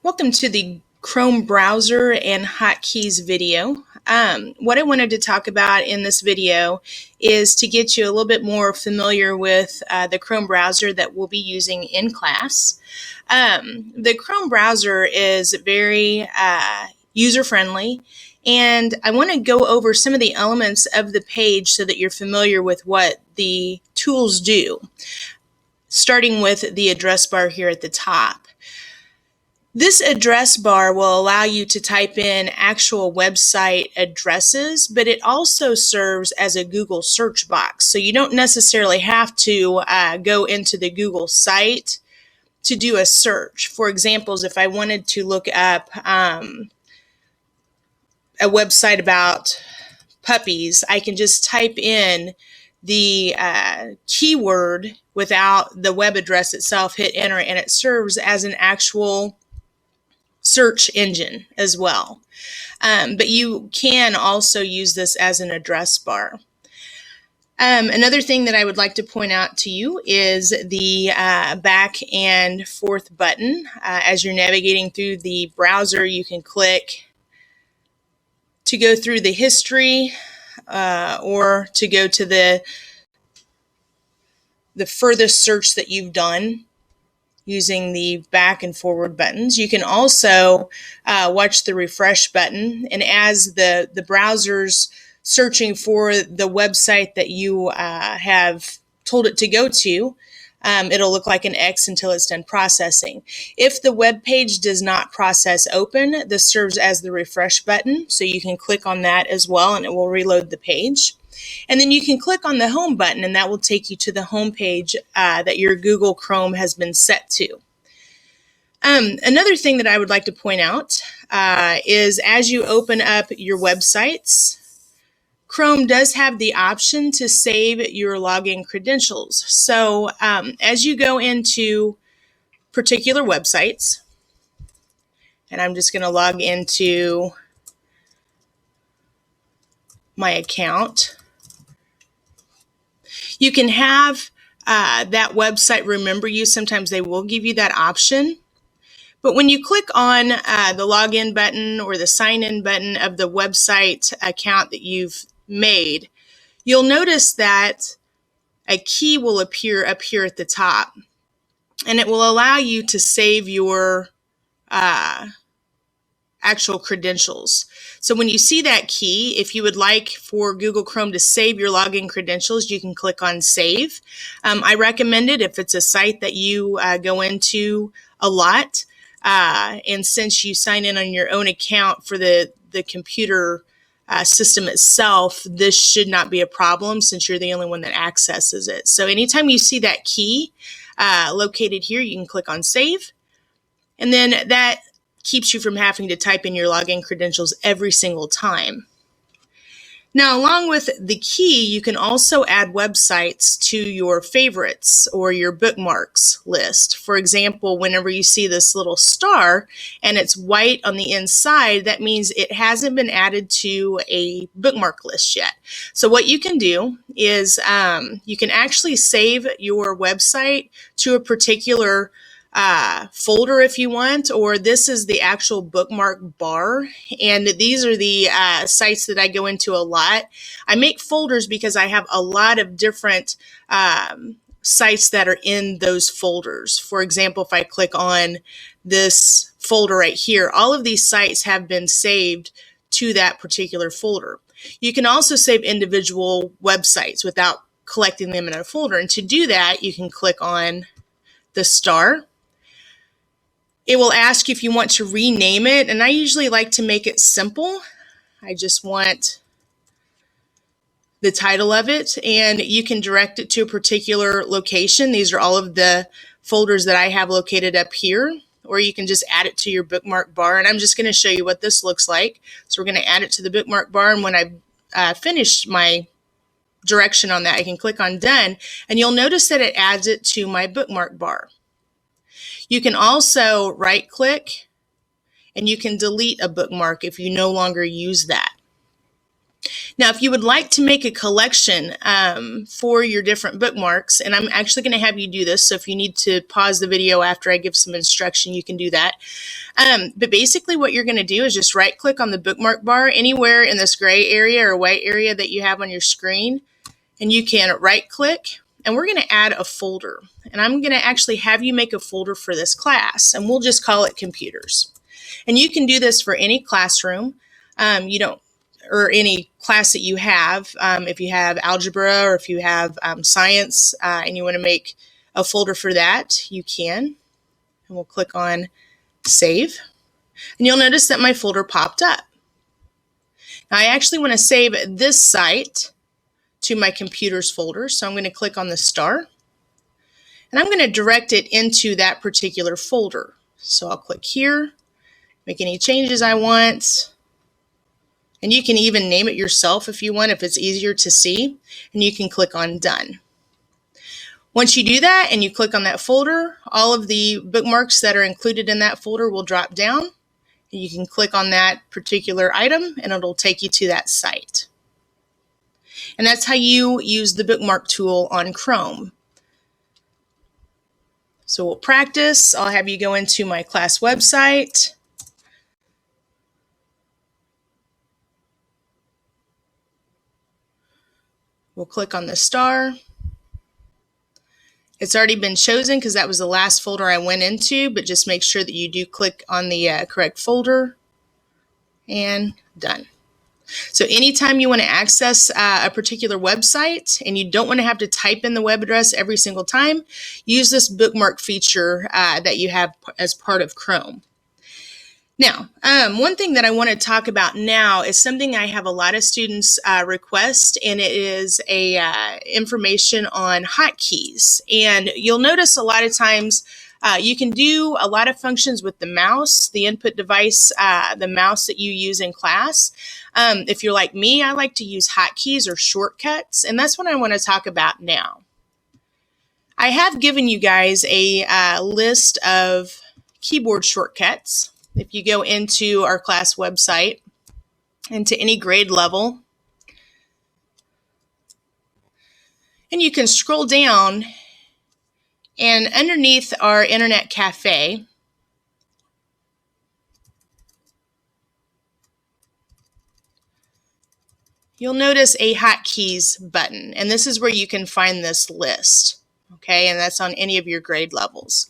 Welcome to the Chrome browser and hotkeys video. What I wanted to talk about in this video is to get you a little bit more familiar with the Chrome browser that we'll be using in class. The Chrome browser is very user-friendly, and I want to go over some of the elements of the page so that you're familiar with what the tools do, starting with the address bar here at the top. This address bar will allow you to type in actual website addresses, but it also serves as a Google search box. So you don't necessarily have to go into the Google site to do a search. For example, if I wanted to look up a website about puppies, I can just type in the keyword without the web address itself, hit enter, and it serves as an actual search engine as well. But you can also use this as an address bar. Another thing that I would like to point out to you is the back and forth button. As you're navigating through the browser, you can click to go through the history or to go to the furthest search that you've done using the back and forward buttons. You can also watch the refresh button, and as the browser's searching for the website that you have told it to go to, it'll look like an X until it's done processing. If the web page does not process open, this serves as the refresh button, so you can click on that as well and it will reload the page. And then you can click on the home button and that will take you to the home page that your Google Chrome has been set to. Another thing that I would like to point out is as you open up your websites, Chrome does have the option to save your login credentials. So as you go into particular websites, and I'm just going to log into my account, you can have that website remember you. Sometimes they will give you that option. But when you click on the login button or the sign in button of the website account that you've made, you'll notice that a key will appear up here at the top, and it will allow you to save your actual credentials. So when you see that key, if you would like for Google Chrome to save your login credentials, you can click on Save. I recommend it if it's a site that you go into a lot, and since you sign in on your own account for the computer system itself, this should not be a problem since you're the only one that accesses it. So anytime you see that key located here, you can click on Save, and then that keeps you from having to type in your login credentials every single time. Now, along with the key, you can also add websites to your favorites or your bookmarks list. For example, whenever you see this little star and it's white on the inside, that means it hasn't been added to a bookmark list yet. So what you can do is you can actually save your website to a particular folder if you want, or this is the actual bookmark bar, and these are the sites that I go into a lot. I make folders because I have a lot of different sites that are in those folders. For example, if I click on this folder right here, all of these sites have been saved to that particular folder. You can also save individual websites without collecting them in a folder, and to do that, you can click on the star. It will ask you if you want to rename it, and I usually like to make it simple. I just want the title of it, and you can direct it to a particular location. These are all of the folders that I have located up here, or you can just add it to your bookmark bar, and I'm just going to show you what this looks like. So we're going to add it to the bookmark bar, and when I finish my direction on that, I can click on Done, and you'll notice that it adds it to my bookmark bar. You can also right-click and you can delete a bookmark if you no longer use that. Now, if you would like to make a collection for your different bookmarks, and I'm actually going to have you do this, so if you need to pause the video after I give some instruction, you can do that. But basically what you're going to do is just right-click on the bookmark bar anywhere in this gray area or white area that you have on your screen, and you can right-click, and we're going to add a folder. And I'm going to actually have you make a folder for this class, and we'll just call it computers. And you can do this for any classroom. Or any class that you have. If you have algebra or if you have science and you want to make a folder for that, you can. And we'll click on Save. And you'll notice that my folder popped up. Now I actually want to save this site to my computers folder, so I'm going to click on the star. And I'm going to direct it into that particular folder. So I'll click here, make any changes I want. And you can even name it yourself if you want, if it's easier to see, and you can click on Done. Once you do that and you click on that folder, all of the bookmarks that are included in that folder will drop down, and you can click on that particular item and it'll take you to that site. And that's how you use the bookmark tool on Chrome. So we'll practice. I'll have you go into my class website. We'll click on the star. It's already been chosen because that was the last folder I went into, but just make sure that you do click on the correct folder, and done. So anytime you want to access a particular website and you don't want to have to type in the web address every single time, use this bookmark feature that you have as part of Chrome. Now, one thing that I want to talk about now is something I have a lot of students request, and it is information on hotkeys. And you'll notice a lot of times you can do a lot of functions with the mouse, the input device, the mouse that you use in class. If you're like me, I like to use hotkeys or shortcuts, and that's what I want to talk about now. I have given you guys a list of keyboard shortcuts. If you go into our class website, into any grade level, and you can scroll down, and underneath our Internet Cafe, you'll notice a hotkeys button, and this is where you can find this list. Okay, and that's on any of your grade levels.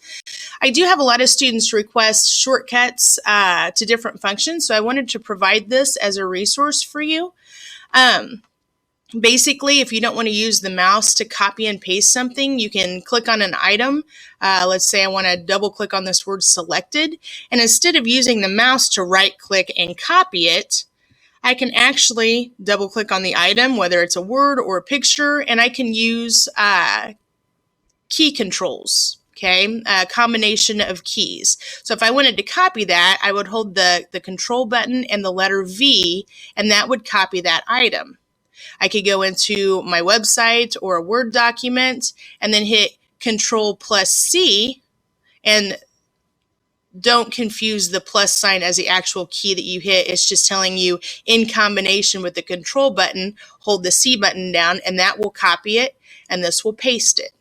I do have a lot of students request shortcuts to different functions, so I wanted to provide this as a resource for you. Basically, if you don't want to use the mouse to copy and paste something, you can click on an item. Let's say I want to double click on this word selected, and instead of using the mouse to right click and copy it, I can actually double click on the item, whether it's a word or a picture, and I can use key controls, okay, a combination of keys. So if I wanted to copy that, I would hold the control button and the letter V, and that would copy that item. I could go into my website or a Word document and then hit Control plus C, and don't confuse the plus sign as the actual key that you hit. It's just telling you in combination with the control button, hold the C button down, and that will copy it, and this will paste it.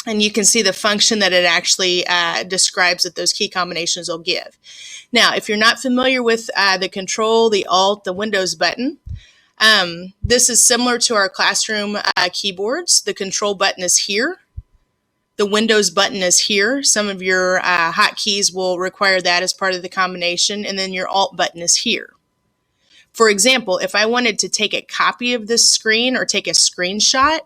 And you can see the function that it actually describes that those key combinations will give. Now, if you're not familiar with the Control, the Alt, the Windows button, this is similar to our classroom keyboards. The Control button is here. The Windows button is here. Some of your hotkeys will require that as part of the combination, and then your Alt button is here. For example, if I wanted to take a copy of this screen or take a screenshot,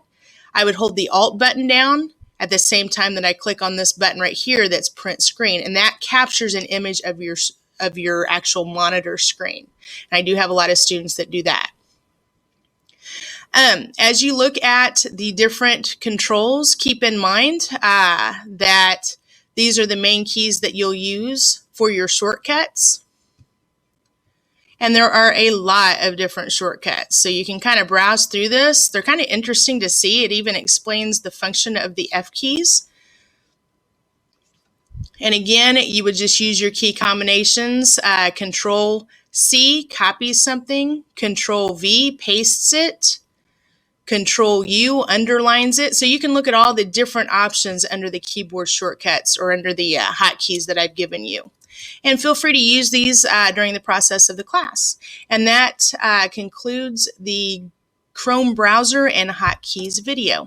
I would hold the Alt button down at the same time that I click on this button right here that's print screen, and that captures an image of your actual monitor screen. And I do have a lot of students that do that. As you look at the different controls, keep in mind that these are the main keys that you'll use for your shortcuts. And there are a lot of different shortcuts. So you can kind of browse through this. They're kind of interesting to see. It even explains the function of the F keys. And again, you would just use your key combinations, Control C copies something, Control V pastes it, Control U underlines it. So you can look at all the different options under the keyboard shortcuts or under the hotkeys that I've given you. And feel free to use these during the process of the class. And that concludes the Chrome browser and hotkeys video.